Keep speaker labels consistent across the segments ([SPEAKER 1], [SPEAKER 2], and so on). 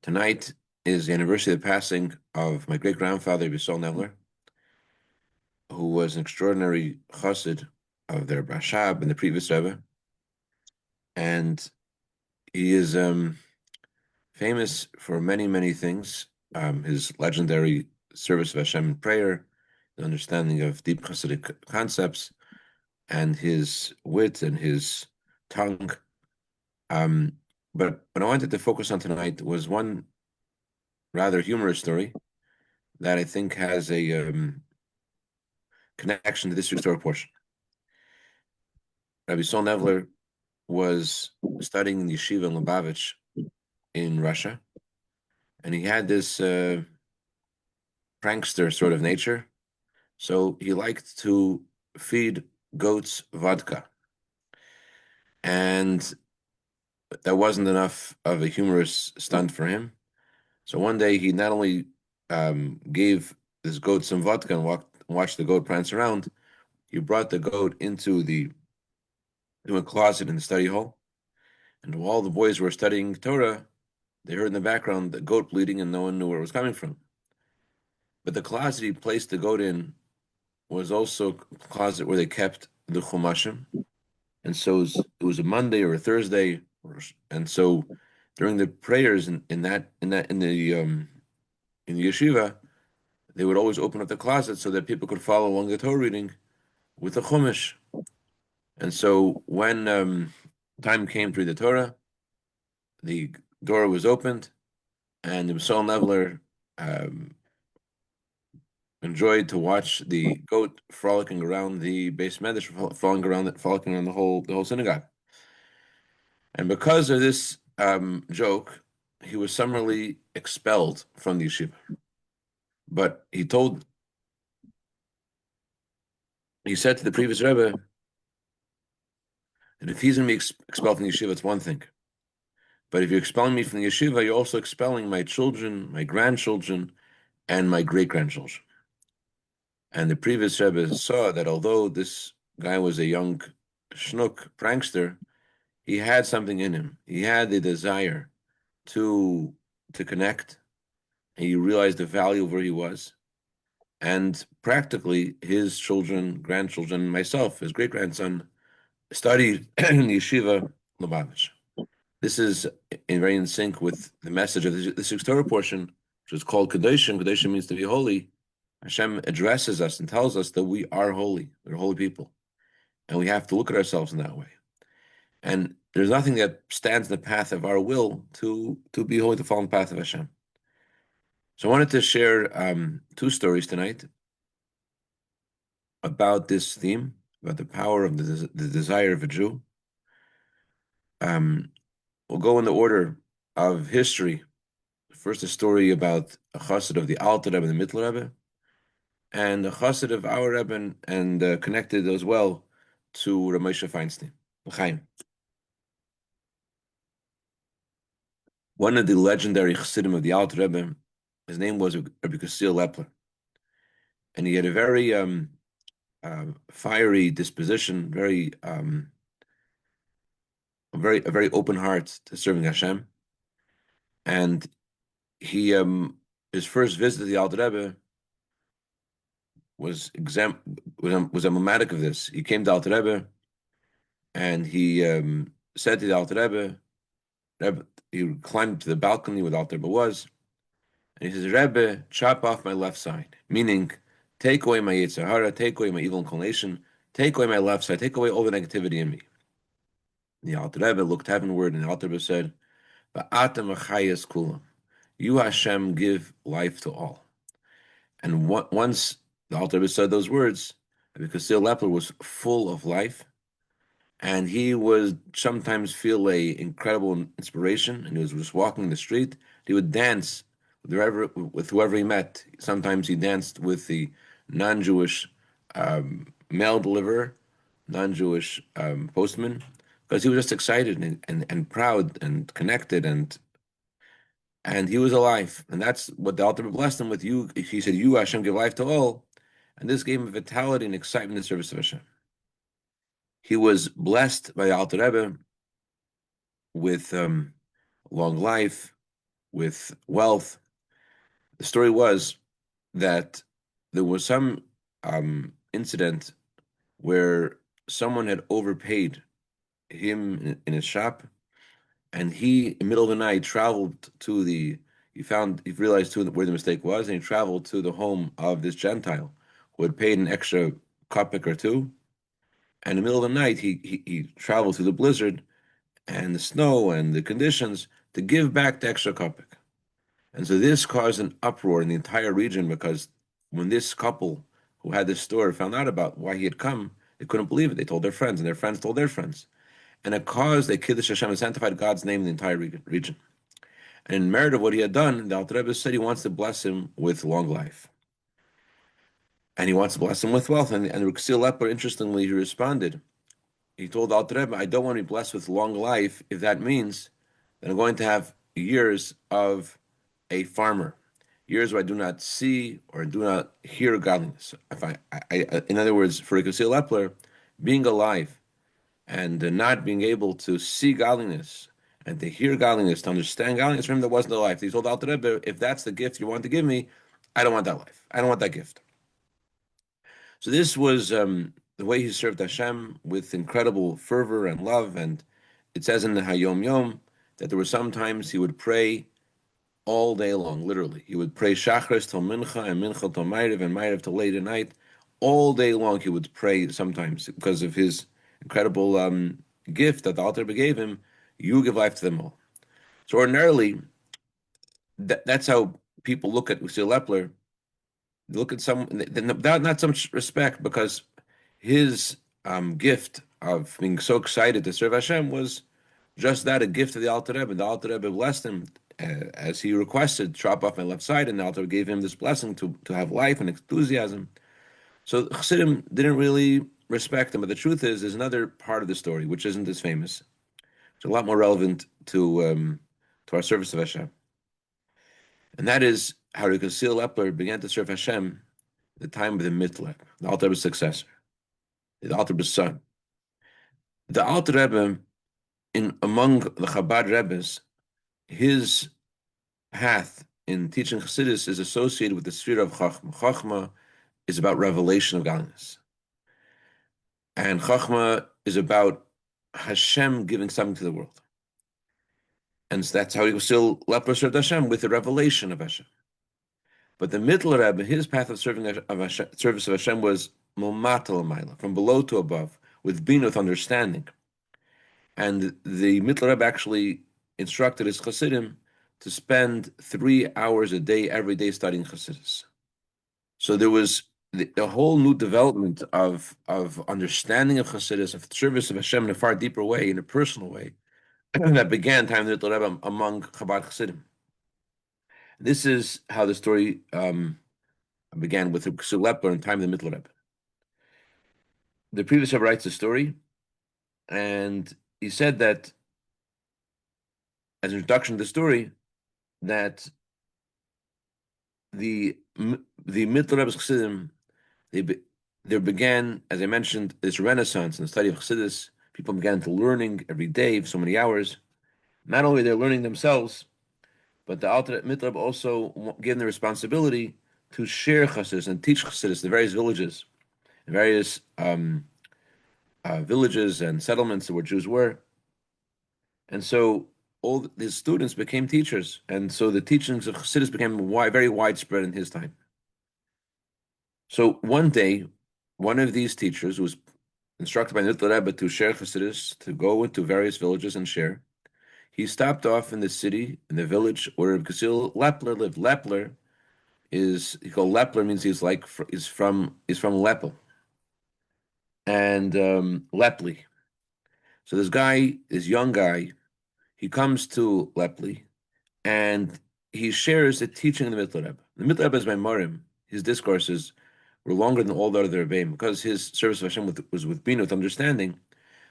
[SPEAKER 1] Tonight is the anniversary of the passing of my great-grandfather, Yisroel Nevler, who was an extraordinary chassid of their Rashab and the previous Rebbe. And he is famous for many, many things. His legendary service of Hashem in prayer, the understanding of deep chassidic concepts, and his wit and his tongue. But what I wanted to focus on tonight was one rather humorous story that I think has a connection to this week's Torah portion. Rabbi Yisroel Nevler was studying in the yeshiva in Lubavitch in Russia, and he had this prankster sort of nature. So he liked to feed goats vodka. And that wasn't enough of a humorous stunt for him. So one day he not only gave this goat some vodka and watched the goat prance around, he brought the goat into a closet in the study hall. And while the boys were studying Torah, they heard in the background the goat bleeding and no one knew where it was coming from. But the closet he placed the goat in was also a closet where they kept the chumashim. And so it was a Monday or a Thursday, and so during the prayers in the yeshiva, they would always open up the closet so that people could follow along the Torah reading with the chumash. And so when time came to read the Torah, the door was opened, and Yisroel Nevler enjoyed to watch the goat frolicking around the Beis Medrash, frolicking around the whole synagogue. And because of this joke, he was summarily expelled from the yeshiva. But he said to the previous Rebbe that if he's going to be expelled from the yeshiva, it's one thing. But if you're expelling me from the yeshiva, you're also expelling my children, my grandchildren, and my great-grandchildren. And the previous Rebbe saw that although this guy was a young schnook prankster, he had something in him. He had the desire to connect, and he realized the value of where he was. And practically, his children, grandchildren, myself, his great-grandson, studied in the yeshiva Lubavitch. This is very in sync with the message of this Torah portion, which is called Kedoshim. Kedoshim means to be holy. Hashem addresses us and tells us that we are holy. We're holy people. And we have to look at ourselves in that way. And there's nothing that stands in the path of our will to be holy, to follow the path of Hashem. So I wanted to share two stories tonight about this theme, about the power of the desire of a Jew. We'll go in the order of history. First, a story about a chassid of the Alter Rebbe and the Liepler Rebbe, and a chassid of our Rebbe, and connected as well to Rabbi Moshe Feinstein. L'chaim. One of the legendary chassidim of the Alter Rebbe, his name was Rabbi Yekusiel Liepler, and he had a very fiery disposition, a very open heart to serving Hashem. And he his first visit to the Alter Rebbe was emblematic of this. He came to Alter Rebbe, and he said to the Alter Rebbe, he climbed to the balcony where the Alter Rebbe was, and he says, "Rebbe, chop off my left side," meaning take away my yetzer hara, take away my evil inclination, take away my left side, take away all the negativity in me. The Alter Rebbe looked heavenward, and the Alter Rebbe said, "Ba'atam achayas kulam, you Hashem give life to all." And once the Alter Rebbe said those words, because Yekusiel Liepler was full of life, and he would sometimes feel a incredible inspiration, and he was just walking the street. He would dance with whoever he met. Sometimes he danced with the non-Jewish mail deliverer, non-Jewish postman, because he was just excited and proud and connected, and he was alive. And that's what the Alter Rebbe blessed him with. He said, "You Hashem give life to all," and this gave him vitality and excitement in the service of Hashem. He was blessed by the Alter Rebbe with long life, with wealth. The story was that there was some incident where someone had overpaid him in his shop, and he, in the middle of the night, traveled to he realized where the mistake was, and he traveled to the home of this Gentile who had paid an extra kopek or two. And in the middle of the night, he traveled through the blizzard and the snow and the conditions to give back the extra kopek. And so this caused an uproar in the entire region, because when this couple who had this store found out about why he had come, they couldn't believe it. They told their friends, and their friends told their friends. And it caused a Kiddush Hashem and sanctified God's name in the entire region. And in merit of what he had done, the Alter Rebbe said he wants to bless him with long life. And he wants to bless him with wealth. And Yekusiel Liepler, interestingly, he responded. He told the Alter Rebbe, I don't want to be blessed with long life if that means that I'm going to have years of a farmer, years where I do not see or do not hear godliness. In other words, for Yekusiel Liepler, being alive and not being able to see godliness and to hear godliness, to understand godliness, for him, there wasn't a life. He told Alter Rebbe, if that's the gift you want to give me, I don't want that life. I don't want that gift. So this was the way he served Hashem with incredible fervor and love. And it says in the Hayom Yom that there were some times he would pray all day long, literally. He would pray Shachris till Mincha, and Mincha till Ma'ariv, and Ma'ariv till late at night. All day long he would pray sometimes, because of his incredible gift that the Alter Rebbe gave him. You give life to them all. So ordinarily, that's how people look at Yekusiel Liepler. They look at someone, not some respect, because his gift of being so excited to serve Hashem was just that, a gift of the Alter Rebbe. The Alter Rebbe blessed him as he requested, chop off my left side, and the Alter Rebbe gave him this blessing to have life and enthusiasm. So Chassidim didn't really respect him, but the truth is, there's another part of the story which isn't as famous. It's a lot more relevant to our service of Hashem, and that is how Yekusiel Liepler began to serve Hashem at the time of the Liepler, the Alter Rebbe's successor, the Alter Rebbe's son. The Alter Rebbe, among the Chabad Rebbes, his path in teaching chassidus is associated with the sphere of Chachma. Chachma is about revelation of godliness, and Chachma is about Hashem giving something to the world. And so that's how Yekusiel Liepler served Hashem, with the revelation of Hashem. But the Liepler Rebbe, his path of service of Hashem was Momata L'mayla, from below to above, with being, with understanding. And the Liepler Rebbe actually instructed his Chassidim to spend 3 hours a day, every day, studying chassidus. So there was the whole new development of understanding of chassidus, of service of Hashem in a far deeper way, in a personal way, that began time of the Liepler Rebbe among Chabad Chassidim. This is how the story began with Yekusiel Liepler in time of the Liepler Rebbe. The previous Rebbe writes a story, and he said that, as an introduction to the story, that the Liepler Rebbe's Chassidim, there began, as I mentioned, this renaissance in the study of chassidus. People began to learning every day for so many hours. Not only they're learning themselves, but the Liepler Rebbe also gave them the responsibility to share chassidus and teach chassidus, the various villages, various villages and settlements where Jews were. And so all these students became teachers, and so the teachings of chassidus became very widespread in his time. So one day, one of these teachers who was instructed by Liepler Rebbe to share chassidus, to go into various villages and share, he stopped off in the city, in the village where Yekusiel Liepler lived. Liepler Liepler means he's from Lepel, and Lepli. So this young guy, he comes to Lepli, and he shares the teaching of the Liepler Rebbe. The Liepler Rebbe's Maimarim, his discourses, were longer than all the other Rebbeim, because his service of Hashem was with being, with understanding.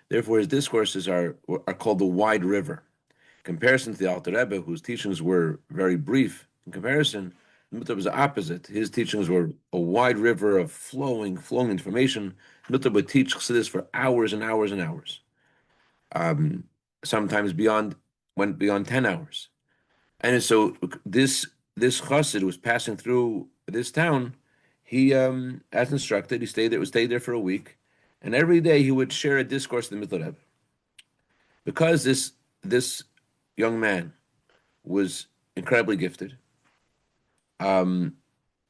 [SPEAKER 1] Therefore, his discourses are called the Wide River. In comparison to the Alter Rebbe, whose teachings were very brief, in comparison, the Liepler was the opposite. His teachings were a wide river of flowing information. The Liepler would teach chassidus for hours and hours and hours. Sometimes went beyond 10 hours. And so this chassid was passing through this town. He, as instructed, he stayed there for a week, and every day he would share a discourse in the Mitzvah Rebbe. Because this young man was incredibly gifted, um,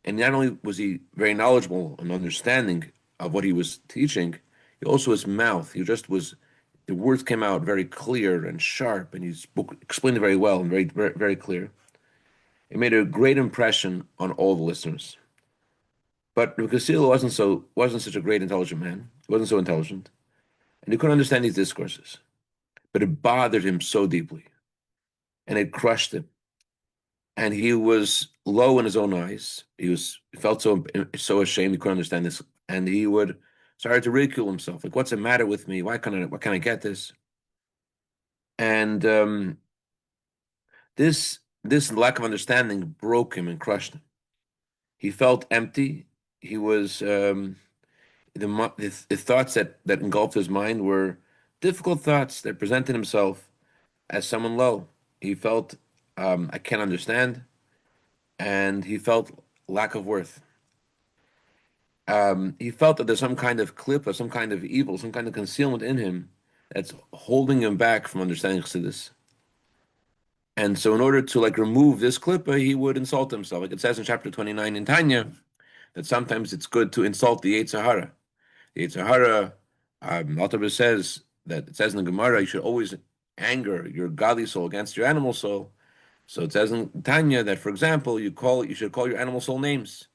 [SPEAKER 1] and not only was he very knowledgeable and understanding of what he was teaching, he also his mouth. He just was. The words came out very clear and sharp, and he explained it very well and very clear. It made a great impression on all the listeners. But Yekusiel wasn't such a great intelligent man. He wasn't so intelligent, and he couldn't understand these discourses. But it bothered him so deeply, and it crushed him. And he was low in his own eyes. He felt so ashamed he couldn't understand this, and he would start to ridicule himself. Like, what's the matter with me? Why can I get this? And this lack of understanding broke him and crushed him. He felt empty. He was the thoughts that engulfed his mind were difficult thoughts that presented himself as someone low. He felt I can't understand, and he felt lack of worth. He felt that there's some kind of clip or some kind of evil, some kind of concealment in him that's holding him back from understanding chassidus. And so, in order to remove this klippa, he would insult himself. Like it says in chapter 29 in Tanya, that sometimes it's good to insult the Yetzer Hara. The Yetzer Hara, Alter says that it says in the Gemara, you should always anger your godly soul against your animal soul. So it says in Tanya that, for example, you should call your animal soul names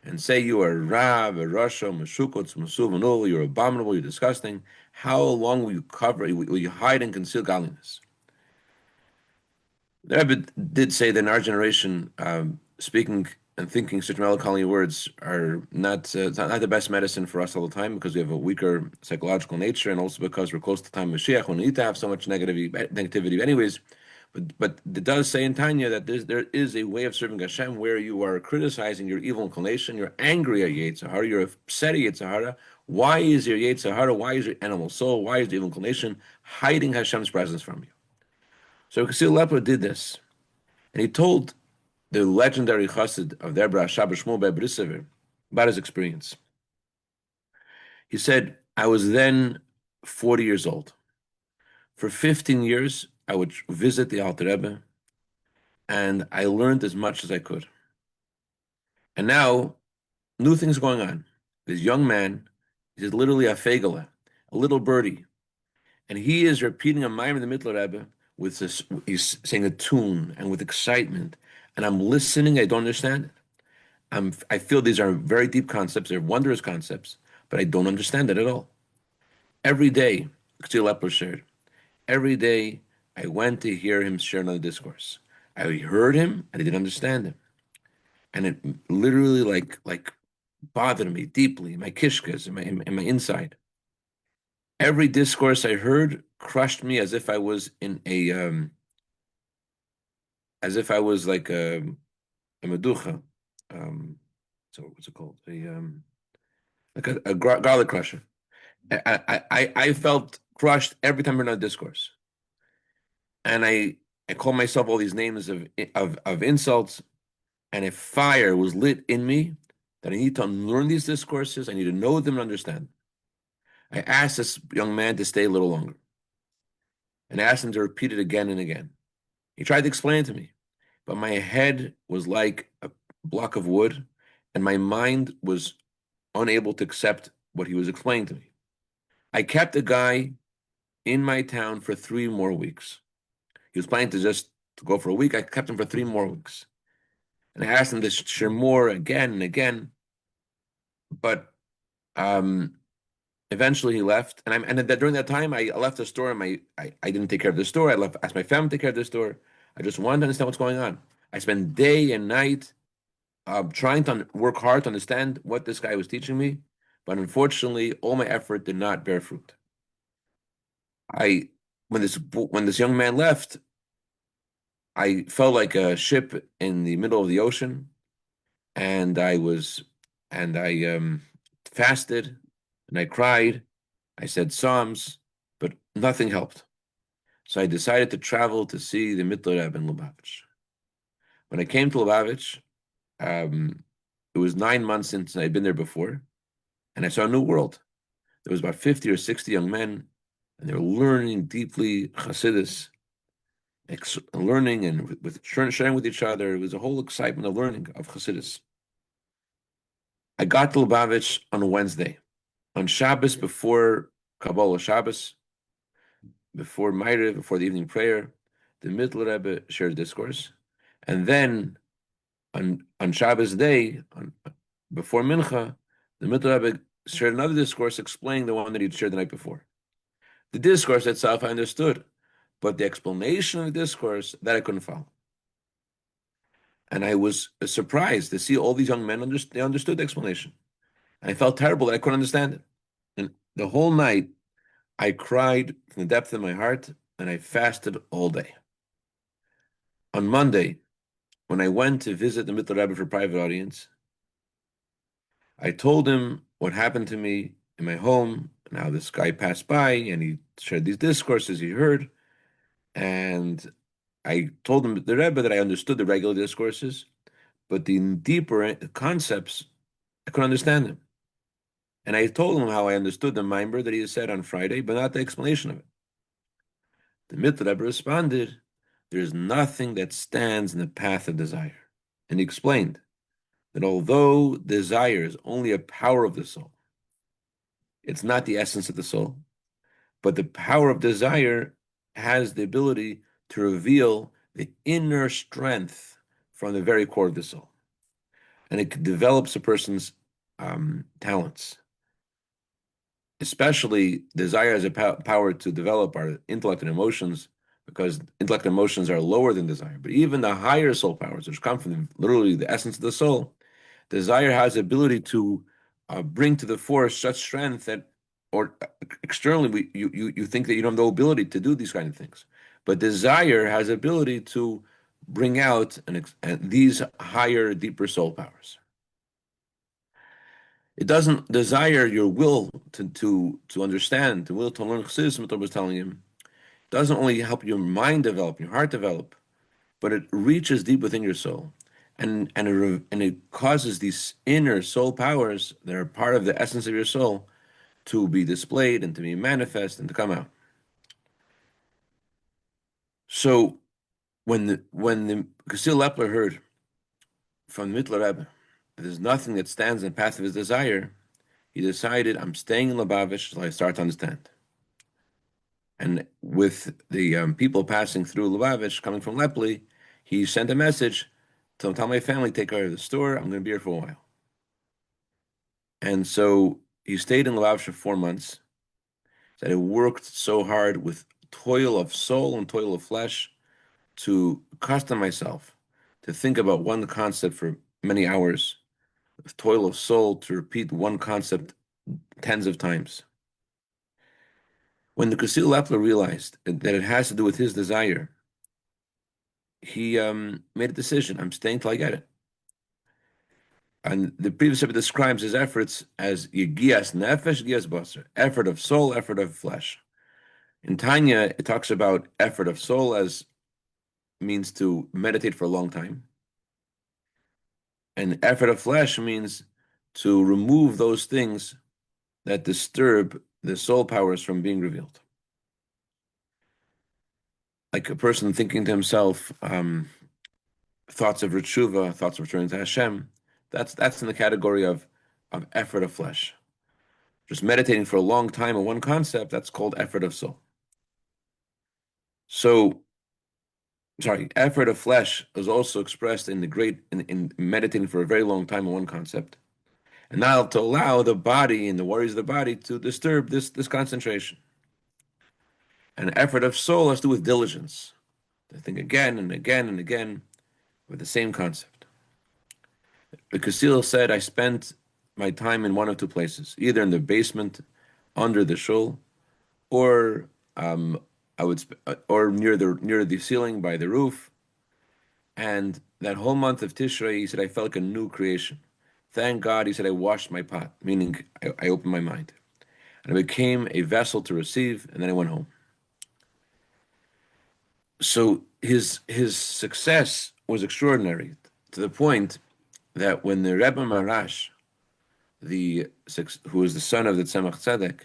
[SPEAKER 1] and say you are Rab, a Rasha, Meshukot, Masuv, Manul, you're abominable, you're disgusting. How long will you cover, will you hide and conceal godliness? The Rebbe did say that in our generation, speaking and thinking such melancholy words are not the best medicine for us all the time, because we have a weaker psychological nature, and also because we're close to the time of Mashiach, we need to have so much negativity. Anyways, but it does say in Tanya that there is a way of serving Hashem where you are criticizing your evil inclination, you're angry at Yetzer Hara, you're upset at Yetzer Hara. Why is your Yetzer Hara, why is your animal soul, why is the evil inclination hiding Hashem's presence from you? So Liepler did this, and he told the legendary chassid of the Rebbe Shabbos about his experience. He said, I was then 40 years old. For 15 years, I would visit the Alter Rebbe, and I learned as much as I could. And now, new things going on. This young man is literally a fegele, a little birdie, and he is repeating a mime in the Mittler Rebbe with this. He's saying a tune and with excitement, and I'm listening. I don't understand it. I feel these are very deep concepts. They're wondrous concepts, but I don't understand it at all. Every day, Liepler shared. Every day, I went to hear him share another discourse. I heard him, and I didn't understand him, and it literally like bothered me deeply in my kishkas, in my inside. Every discourse I heard crushed me as if I was in as if I was like a meducha. So what's it called? Like a garlic crusher. I felt crushed every time I heard a discourse, and I called myself all these names of insults, and a fire was lit in me that I need to unlearn these discourses. I need to know them and understand. I asked this young man to stay a little longer, and I asked him to repeat it again and again. He tried to explain it to me, but my head was like a block of wood, and my mind was unable to accept what he was explaining to me. I kept the guy in my town for 3 more weeks. He was planning to go for a week. I kept him for 3 more weeks. And I asked him to share more again and again. But eventually he left. And during that time, I left the store. And I didn't take care of the store. Asked my family to take care of the store. I just wanted to understand what's going on. I spent day and night trying to work hard to understand what this guy was teaching me. But unfortunately, all my effort did not bear fruit. When this young man left, I felt like a ship in the middle of the ocean, and I fasted, and I cried. I said Psalms, but nothing helped. So I decided to travel to see the Mittler Rebbe in Lubavitch. When I came to Lubavitch, it was 9 months since I'd been there before, and I saw a new world. There was about 50 or 60 young men, and they were learning deeply chassidus, learning and sharing with each other. It was a whole excitement of learning of chassidus. I got to Lubavitch on a Wednesday. On Shabbos, before Kabbalah Shabbos, before Ma'ariv, before the evening prayer, the Liepler Rebbe shared a discourse. And then on Shabbos day, before Mincha, the Liepler Rebbe shared another discourse explaining the one that he'd shared the night before. The discourse itself I understood, but the explanation of the discourse, that I couldn't follow. And I was surprised to see all these young men, they understood the explanation. And I felt terrible that I couldn't understand it. And the whole night, I cried from the depth of my heart, and I fasted all day. On Monday, when I went to visit the Liepler Rebbe for private audience, I told him what happened to me in my home, and how this guy passed by, and he shared these discourses he heard. And I told him, the Rebbe, that I understood the regular discourses, but the deeper concepts, I couldn't understand them. And I told him how I understood the Maimer that he had said on Friday, but not the explanation of it. The Liepler Rebbe responded, there is nothing that stands in the path of desire. And he explained that although desire is only a power of the soul, it's not the essence of the soul, but the power of desire has the ability to reveal the inner strength from the very core of the soul. And it develops a person's talents. Especially, desire has a power to develop our intellect and emotions, because intellect and emotions are lower than desire. But even the higher soul powers, which come from literally the essence of the soul, desire has the ability to bring to the fore such strength that, or externally, you think that you don't have the ability to do these kind of things. But desire has the ability to bring out these higher, deeper soul powers. It doesn't desire your will to understand, the will to learn chassidus. What I was telling him, it doesn't only help your mind develop, your heart develop, but it reaches deep within your soul, and it causes these inner soul powers that are part of the essence of your soul to be displayed and to be manifest and to come out. So when the Yekusiel Liepler heard from the Liepler Rebbe that there's nothing that stands in the path of his desire, he decided, I'm staying in Lubavitch until I start to understand. And with the people passing through Lubavitch, coming from Liepler, he sent a message to tell my family, take care of the store, I'm going to be here for a while. And so he stayed in Lubavitch for 4 months. That he worked so hard with toil of soul and toil of flesh to accustom myself to think about one concept for many hours, with toil of soul to repeat one concept tens of times. When the Yekusiel Liepler realized that it has to do with his desire, he made a decision. I'm staying till I get it. And the previous Rebbe describes his efforts as Yegias Nefesh, Yegias Basar, effort of soul, effort of flesh. In Tanya, it talks about effort of soul as means to meditate for a long time. And effort of flesh means to remove those things that disturb the soul powers from being revealed. Like a person thinking to himself, thoughts of Retshuva, thoughts of returning to Hashem, that's in the category of effort of flesh. Just meditating for a long time on one concept, that's called effort of soul. So, effort of flesh is also expressed in meditating for a very long time on one concept, and now to allow the body and the worries of the body to disturb this concentration. An effort of soul has to do with diligence, to think again and again and again with the same concept. The Yekusiel said, I spent my time in one of two places, either in the basement under the shul, or or near the ceiling by the roof. And that whole month of Tishrei, he said, I felt like a new creation. Thank God, he said, I washed my pot, meaning I opened my mind. And I became a vessel to receive, and then I went home. So his success was extraordinary to the point that when the Rebbe Marash, who was the son of the Tzemach Tzedek,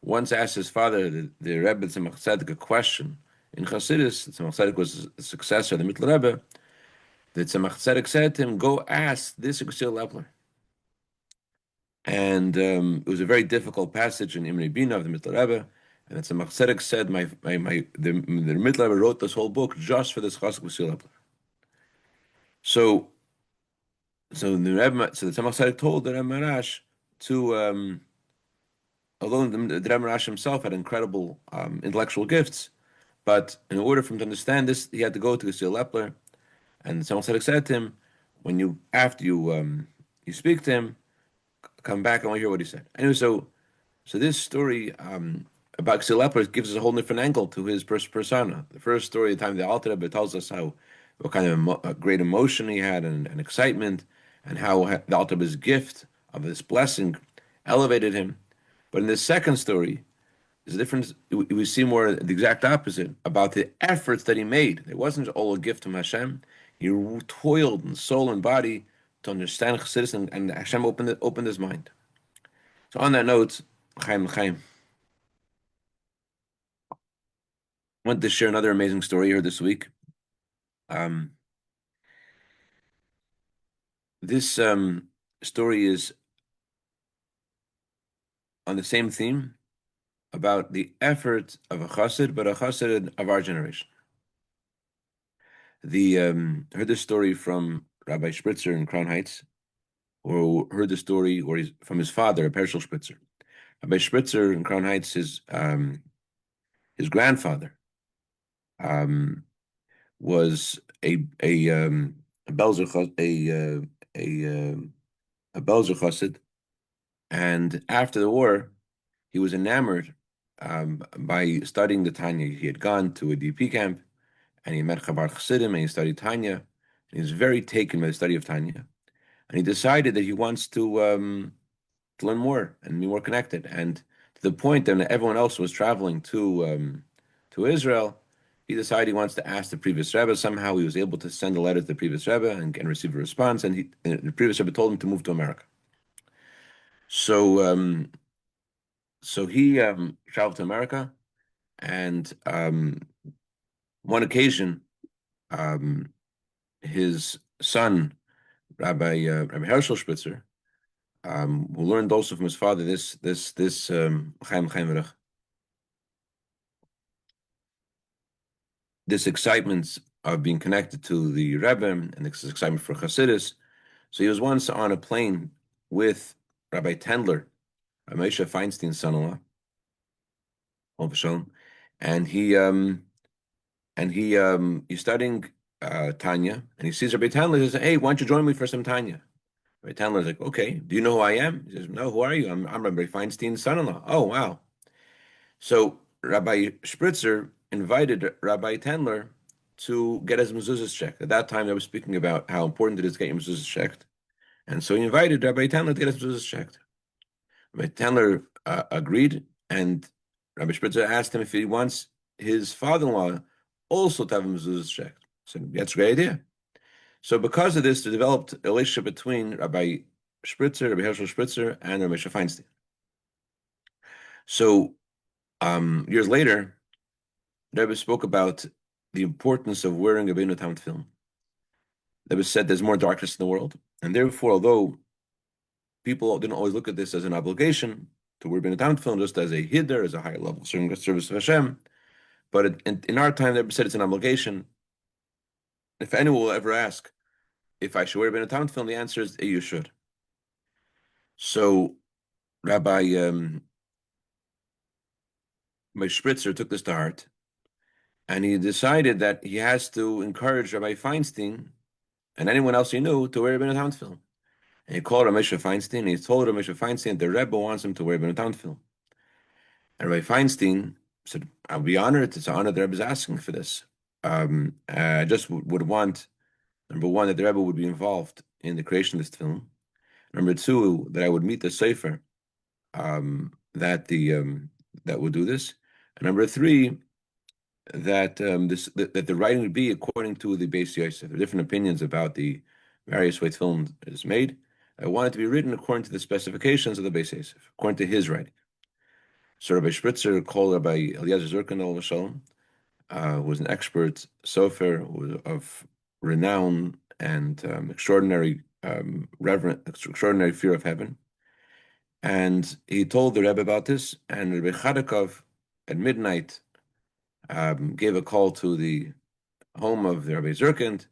[SPEAKER 1] once asked his father, the Rebbe Tzemach Tzedek, a question in chassidus, Tzemach Tzedek was the successor of the Liepler Rebbe. The Tzemach Tzedek said to him, "Go ask this Yekusiel Liepler." And it was a very difficult passage in Imre Bina of the Liepler Rebbe. And the Tzemach Tzedek said, the Liepler Rebbe wrote this whole book just for this chassidus Yekusiel Liepler. So the Tzemach Tzedek told the Rebbe Marash to, although the Rebbe Marash himself had incredible intellectual gifts, but in order for him to understand this, he had to go to Yekusiel Liepler. And the Tzemach Tzedek said to him, after you speak to him, come back, I want to hear what he said. Anyway, so this story about Yekusiel Liepler gives us a whole different angle to his persona. The first story, the time the Alter Rebbe tells us what kind of a great emotion he had and excitement, and how the Alter Rebbe's gift of this blessing elevated him. But in the second story, there's a difference. We see more the exact opposite about the efforts that he made. It wasn't all a gift from Hashem. He toiled in soul and body to understand chassidus, and Hashem opened his mind. So on that note, Chaim, I want to share another amazing story here this week. This story is on the same theme about the effort of a chassid, but a chassid of our generation. Heard this story from Rabbi Spritzer in Crown Heights, or heard the story from his father, Herschel Spritzer. Rabbi Spritzer in Crown Heights, his grandfather was a Belzer chassid, and after the war, he was enamored by studying the Tanya. He had gone to a DP camp, and he met Chabad Chassidim, and he studied Tanya, and he was very taken by the study of Tanya, and he decided that he wants to learn more and be more connected. And to the point that everyone else was traveling to Israel, he decided he wants to ask the previous Rebbe. Somehow he was able to send a letter to the previous Rebbe and receive a response, and the previous Rebbe told him to move to America. So he traveled to America, and one occasion, his son, Rabbi Herschel Spitzer, who learned also from his father this Chaim Verach, this excitement of being connected to the Rebbe and this excitement for chassidus. So he was once on a plane with Rabbi Tendler, Rabbi Moshe Feinstein's son-in-law, and he's studying Tanya, and he sees Rabbi Tendler. He says, "Hey, why don't you join me for some Tanya?" Rabbi Tendler's like, "Okay, do you know who I am?" He says, "No, who are you?" I'm Rabbi Feinstein's son-in-law." "Oh, wow." So Rabbi Spritzer invited Rabbi Tendler to get his mezuzahs checked. At that time, they were speaking about how important it is to get your mezuzahs checked. And so he invited Rabbi Tendler to get his mezuzahs checked. Rabbi Tendler agreed, and Rabbi Spritzer asked him if he wants his father-in-law also to have his mezuzahs checked. So that's a great idea. So because of this, they developed a relationship between Rabbi Spritzer, Rabbi Herschel Spritzer, and Rabbi Moshe Feinstein. So years later, the Rebbe spoke about the importance of wearing a Rabbenu Tefilin. The Rebbe said there's more darkness in the world, and therefore, although people didn't always look at this as an obligation to wear Rabbenu Tefilin just as a hiddur, as a higher level service of Hashem, but in our time, the Rebbe said it's an obligation. If anyone will ever ask if I should wear Rabbenu Tefilin, the answer is you should. So Rabbi Spritzer took this to heart, and he decided that he has to encourage Rabbi Feinstein and anyone else he knew to wear Rabbenu Tefilin. And he called Rabbi Moshe Feinstein, and he told Rabbi Moshe Feinstein that the Rebbe wants him to wear Rabbenu Tefilin. And Rabbi Feinstein said, "I'll be honored. It's an honor the Rebbe is asking for this. I just would want, number one, that the Rebbe would be involved in the creation of this film. Number two, that I would meet the Sefer that would do this. And number three, that that the writing would be according to the Beis Yosef. There are different opinions about the various ways film is made. I want it to be written according to the specifications of the Beis Yosef, according to his writing. So Rabbi Spritzer called Rabbi Eliezer Zurkin who was an expert sofer of renown and extraordinary extraordinary fear of heaven. And he told the Rebbe about this, and Rabbi Chadakov at midnight gave a call to the home of the Rabbi Zurkin,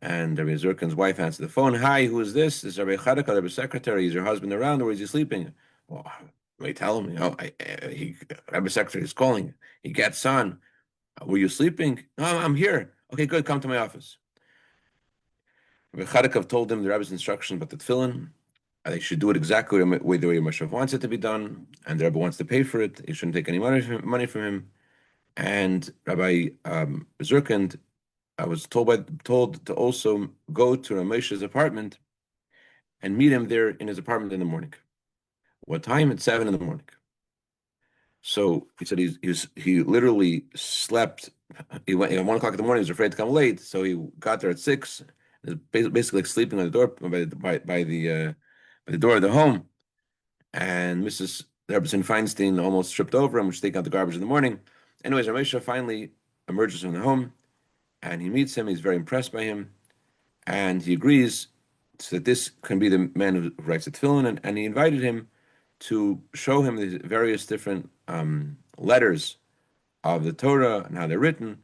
[SPEAKER 1] and Rabbi Zurkin's wife answered the phone. Hi, who is this? This is Rabbi Chadakov, Rabbi's secretary. Is your husband around, or is he sleeping? Well, they tell him, Rabbi's secretary is calling. He gets on. Were you sleeping? No, I'm here. Okay, good. Come to my office. Rabbi Chadakov told him the Rebbe's instruction about the Tefilin. They should do it exactly the way Moshe wants it to be done, and the Rebbe wants to pay for it. He shouldn't take any money from him. And Rabbi Zurkin was told to also go to Ramesh's apartment and meet him there in his apartment in the morning. What time? At 7 in the morning. So he said he literally slept. He went at 1 o'clock in the morning. He was afraid to come late, so he got there at 6. He was basically like sleeping on the door by the door of the home. And Mrs. Feinstein almost tripped over him, which taking out the garbage in the morning. Anyways, Ramesha finally emerges from the home, and he meets him. He's very impressed by him, and he agrees that this can be the man who writes the Tefillin, and he invited him to show him the various different letters of the Torah and how they're written,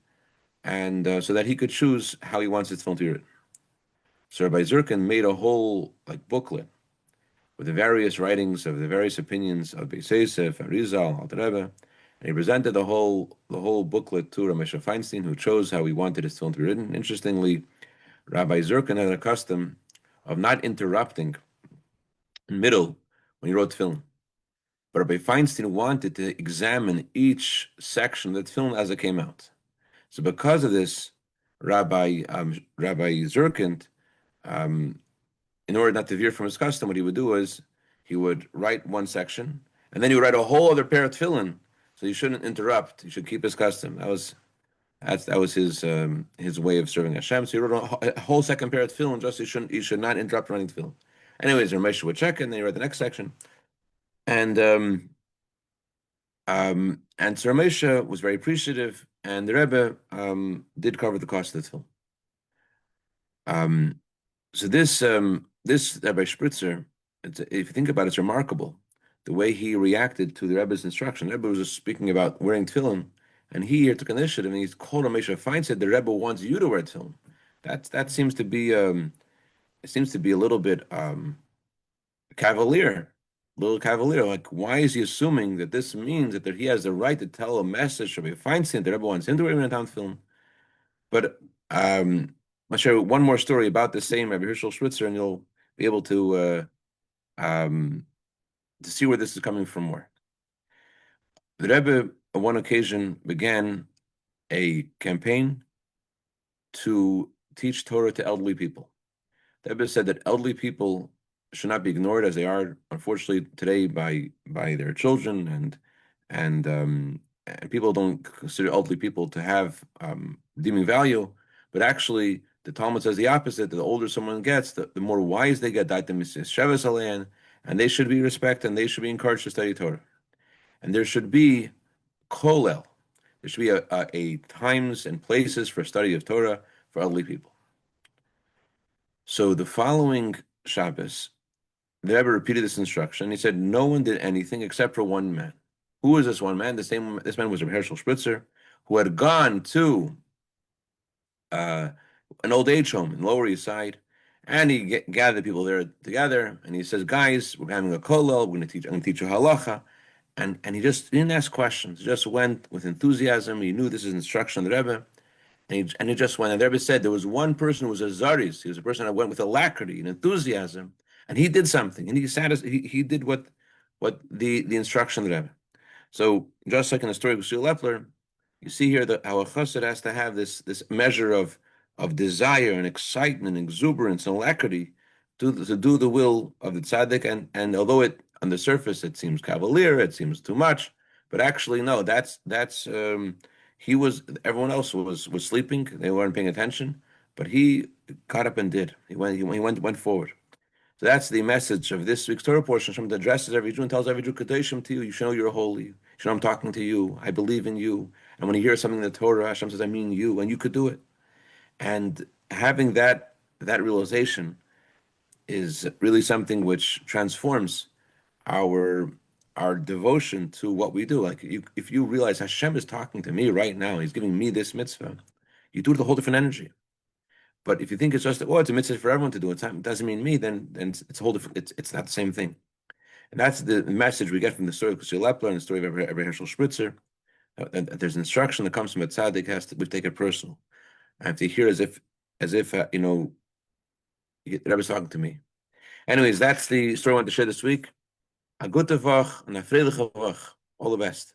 [SPEAKER 1] and so that he could choose how he wants his Tefillin to be written. So Rabbi Zurkin made a whole booklet with the various writings of the various opinions of Beis Yosef, Arizal, Alter Rebbe, and he presented the whole booklet to Rabbi Moshe Feinstein, who chose how he wanted his Tefillin to be written. Interestingly, Rabbi Zurkin had a custom of not interrupting in middle when he wrote Tefillin. But Rabbi Feinstein wanted to examine each section of the Tefillin as it came out. So because of this, Rabbi Zurkin, in order not to veer from his custom, what he would do is he would write one section, and then he would write a whole other pair of Tefillin. So you shouldn't interrupt. You should keep his custom. That was his way of serving Hashem. So he wrote a whole second pair of Tefillin, just he should not interrupt running Tefillin. Anyways, Ramesh would check it, and then he read the next section. And so Ramesh was very appreciative, and the Rebbe did cover the cost of the Tefillin. So this Rabbi Spritzer, if you think about it, it's remarkable the way he reacted to the Rebbe's instruction. The Rebbe was just speaking about wearing tefillin, and he here took initiative, and he's called Ramesha Fine, said the Rebbe wants you to wear tefillin. That seems to be it seems to be a little bit cavalier. Like, why is he assuming that this means that he has the right to tell a message Rabbi Feinstein the Rebbe wants him to wear in a film? But I'll share one more story about the same Rabbi Herschel Schwitzer, and you'll be able to see where this is coming from more. The Rebbe, on one occasion, began a campaign to teach Torah to elderly people. The Rebbe said that elderly people should not be ignored as they are, unfortunately, today by their children, and people don't consider elderly people to have redeeming value, but actually the Talmud says the opposite. The older someone gets, the more wise they get, and they should be respected, and they should be encouraged to study Torah. And there should be kolel. There should be a times and places for study of Torah for elderly people. So the following Shabbos, the Rebbe repeated this instruction. He said no one did anything except for one man. Who was this one man? This man was Rabbi Herschel Spritzer, who had gone to an old age home in Lower East Side, and he gathered people there together, and he says, "Guys, we're having a kollel. I'm going to teach you halacha," and he just didn't ask questions. He just went with enthusiasm. He knew this is instruction of the Rebbe, and he just went. And the Rebbe said there was one person who was a zaris. He was a person that went with alacrity and enthusiasm, and he did something, and he did what the instruction of the Rebbe. So just like in the story of Yekusiel Liepler, you see here that how a chassid has to have this measure of desire and excitement and exuberance and alacrity to do the will of the tzaddik, and although it on the surface it seems cavalier, it seems too much, but actually no, that's Everyone else was sleeping. They weren't paying attention, but he got up and did. He went forward. So that's the message of this week's Torah portion. Hashem addresses every Jew and tells every Jew, Kadeshim to you. You should know you're holy. You should know I'm talking to you. I believe in you. And when you hear something in the Torah, Hashem says, I mean you, and you could do it. And having that realization is really something which transforms our devotion to what we do. Like if you realize Hashem is talking to me right now, He's giving me this mitzvah, you do it with a whole different energy. But if you think it's just it's a mitzvah for everyone to do, it doesn't mean me, then it's a whole different. It's not the same thing. And that's the message we get from the story of Yekusiel Liepler and the story of Rabbi Herschel Spritzer. And there's instruction that comes from a tzaddik we take it personal. I have to hear as if the Rebbe's talking to me. Anyways, that's the story I want to share this week. A gute Woche and a freiliche Woche. All the best.